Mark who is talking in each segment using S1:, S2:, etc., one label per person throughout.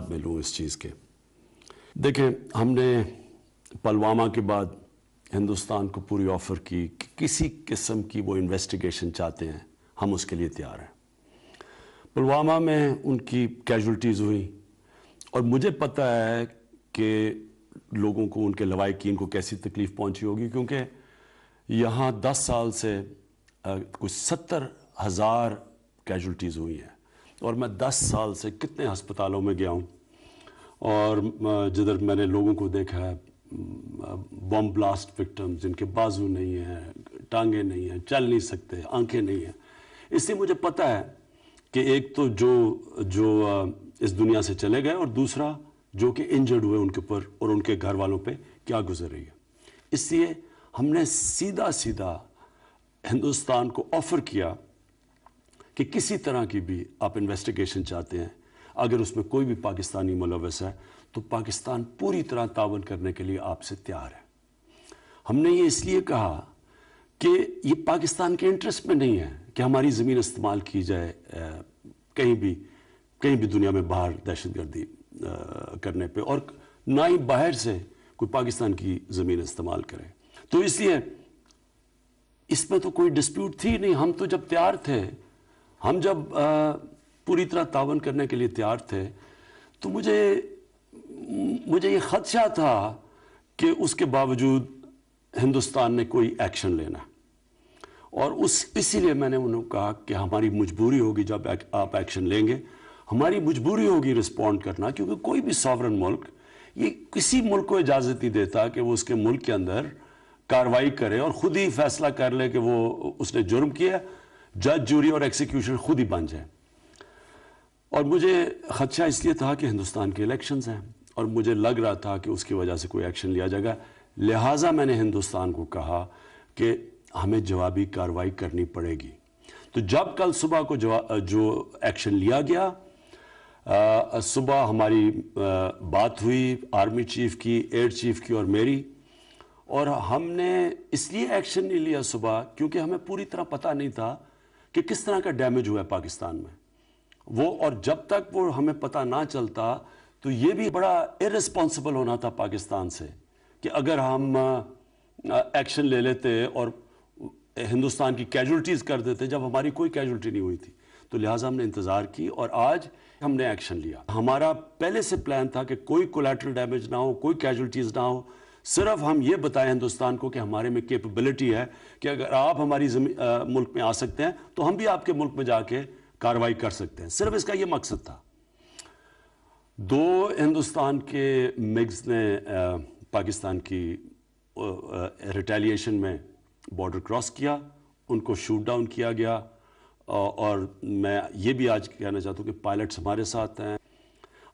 S1: میں لوں اس چیز کے. دیکھیں، ہم نے پلوامہ کے بعد ہندوستان کو پوری آفر کی کہ کسی قسم کی وہ انویسٹیگیشن چاہتے ہیں ہم اس کے لیے تیار ہیں. پلوامہ میں ان کی کیجولٹیز ہوئی اور مجھے پتہ ہے کہ لوگوں کو، ان کے لواحقین کو کیسی تکلیف پہنچی ہوگی، کیونکہ یہاں 10 سال سے کچھ 70,000 کیجولٹیز ہوئی ہیں. اور میں 10 سال سے کتنے ہسپتالوں میں گیا ہوں اور جدھر میں نے لوگوں کو دیکھا ہے، بم بلاسٹ وکٹم جن کے بازو نہیں ہیں، ٹانگیں نہیں ہیں، چل نہیں سکتے، آنکھیں نہیں ہیں. اس سے مجھے پتہ ہے کہ ایک تو جو اس دنیا سے چلے گئے، اور دوسرا جو کہ انجرڈ ہوئے ان کے اوپر اور ان کے گھر والوں پہ کیا گزر رہی ہے. اس لیے ہم نے سیدھا ہندوستان کو آفر کیا کہ کسی طرح کی بھی آپ انویسٹیگیشن چاہتے ہیں، اگر اس میں کوئی بھی پاکستانی ملوث ہے تو پاکستان پوری طرح تعاون کرنے کے لیے آپ سے تیار ہے. ہم نے یہ اس لیے کہا کہ یہ پاکستان کے انٹرسٹ میں نہیں ہے کہ ہماری زمین استعمال کی جائے کہیں بھی دنیا میں باہر دہشت گردی کرنے پہ، اور نہ ہی باہر سے کوئی پاکستان کی زمین استعمال کرے. تو اس لیے اس میں تو کوئی ڈسپیوٹ تھی نہیں. ہم تو جب تیار تھے، ہم جب پوری طرح تعاون کرنے کے لیے تیار تھے، تو مجھے یہ خدشہ تھا کہ اس کے باوجود ہندوستان نے کوئی ایکشن لینا. اور اسی لیے میں نے انہوں نے کہا کہ ہماری مجبوری ہوگی، جب آپ ایکشن لیں گے ہماری مجبوری ہوگی رسپونڈ کرنا، کیونکہ کوئی بھی ساورن ملک یہ کسی ملک کو اجازت نہیں دیتا کہ وہ اس کے ملک کے اندر کارروائی کرے اور خود ہی فیصلہ کر لے کہ اس نے جرم کیا، جج، جوری اور ایکسیکیوشن خود ہی بن جائے. اور مجھے خدشہ اس لیے تھا کہ ہندوستان کے الیکشنز ہیں اور مجھے لگ رہا تھا کہ اس کی وجہ سے کوئی ایکشن لیا جائے گا. لہٰذا میں نے ہندوستان کو کہا کہ ہمیں جوابی کارروائی کرنی پڑے گی. تو جب کل صبح کو جو ایکشن لیا گیا، صبح ہماری بات ہوئی آرمی چیف کی، ایئر چیف کی اور میری، اور ہم نے اس لیے ایکشن نہیں لیا صبح کیونکہ ہمیں پوری طرح پتہ نہیں تھا کہ کس طرح کا ڈیمیج ہوا ہے پاکستان میں اور جب تک وہ ہمیں پتہ نہ چلتا تو یہ بھی بڑا ارسپانسبل ہونا تھا پاکستان سے کہ اگر ہم ایکشن لے لیتے اور ہندوستان کی کیجولٹیز کر دیتے جب ہماری کوئی کیجولٹی نہیں ہوئی تھی. تو لہٰذا ہم نے انتظار کی اور آج ہم نے ایکشن لیا. ہمارا پہلے سے پلان تھا کہ کوئی کولیٹرل ڈیمیج نہ ہو، کوئی کیجولٹیز نہ ہو، صرف ہم یہ بتائیں ہندوستان کو کہ ہمارے میں کیپبلٹی ہے کہ اگر آپ ہماری ملک میں آ سکتے ہیں تو ہم بھی آپ کے ملک میں جا کے کارروائی کر سکتے ہیں. صرف اس کا یہ مقصد تھا. 2 ہندوستان کے مگز نے پاکستان کی ریٹیلیشن میں بارڈر کراس کیا، ان کو شوٹ ڈاؤن کیا گیا. اور میں یہ بھی آج کہنا چاہتا ہوں کہ پائلٹس ہمارے ساتھ ہیں.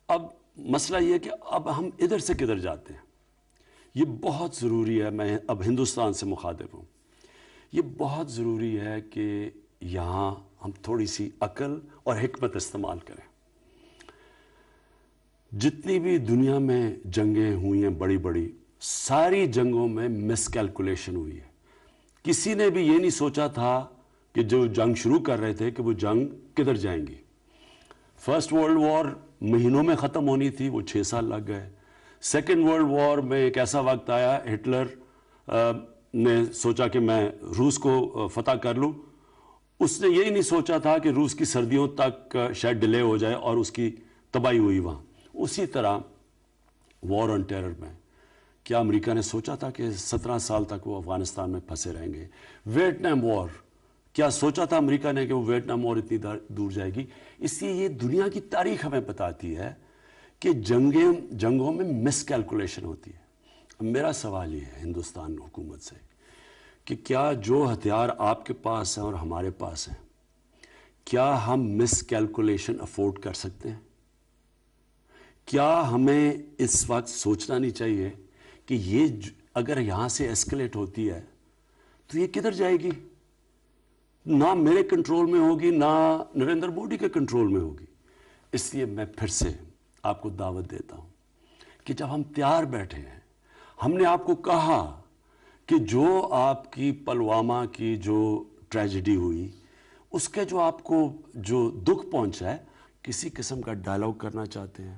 S1: اب مسئلہ یہ ہے کہ اب ہم ادھر سے کدھر جاتے ہیں. یہ بہت ضروری ہے، میں اب ہندوستان سے مخاطب ہوں، یہ بہت ضروری ہے کہ یہاں ہم تھوڑی سی عقل اور حکمت استعمال کریں. جتنی بھی دنیا میں جنگیں ہوئی ہیں بڑی ساری جنگوں میں مس کیلکولیشن ہوئی ہے. کسی نے بھی یہ نہیں سوچا تھا کہ جو جنگ شروع کر رہے تھے کہ وہ جنگ کدھر جائیں گی. فرسٹ ورلڈ وار مہینوں میں ختم ہونی تھی، وہ 6 سال لگ گئے. سیکنڈ ورلڈ وار میں ایک ایسا وقت آیا، ہٹلر نے سوچا کہ میں روس کو فتح کر لوں. اس نے یہی نہیں سوچا تھا کہ روس کی سردیوں تک شاید ڈیلے ہو جائے اور اس کی تباہی ہوئی وہاں. اسی طرح وار آن ٹیرر میں کیا امریکہ نے سوچا تھا کہ 17 سال تک وہ افغانستان میں پھنسے رہیں گے. ویٹنام وار، کیا سوچا تھا امریکہ نے کہ وہ ویٹنام وار اتنی دور جائے گی. اس لیے یہ دنیا کی تاریخ ہمیں بتاتی ہے کہ جنگوں میں مس کیلکولیشن ہوتی ہے. میرا سوال یہ ہے ہندوستان حکومت سے کہ کیا جو ہتھیار آپ کے پاس ہیں اور ہمارے پاس ہیں، کیا ہم مس کیلکولیشن افورڈ کر سکتے ہیں؟ کیا ہمیں اس وقت سوچنا نہیں چاہیے کہ یہ اگر یہاں سے ایسکلیٹ ہوتی ہے تو یہ کدھر جائے گی؟ نہ میرے کنٹرول میں ہوگی، نہ نریندر مودی کے کنٹرول میں ہوگی. اس لیے میں پھر سے آپ کو دعوت دیتا ہوں کہ جب ہم تیار بیٹھے ہیں، ہم نے آپ کو کہا کہ جو آپ کی پلوامہ کی جو ٹریجڈی ہوئی، اس کے جو آپ کو جو دکھ پہنچا ہے، کسی قسم کا ڈائلاگ کرنا چاہتے ہیں،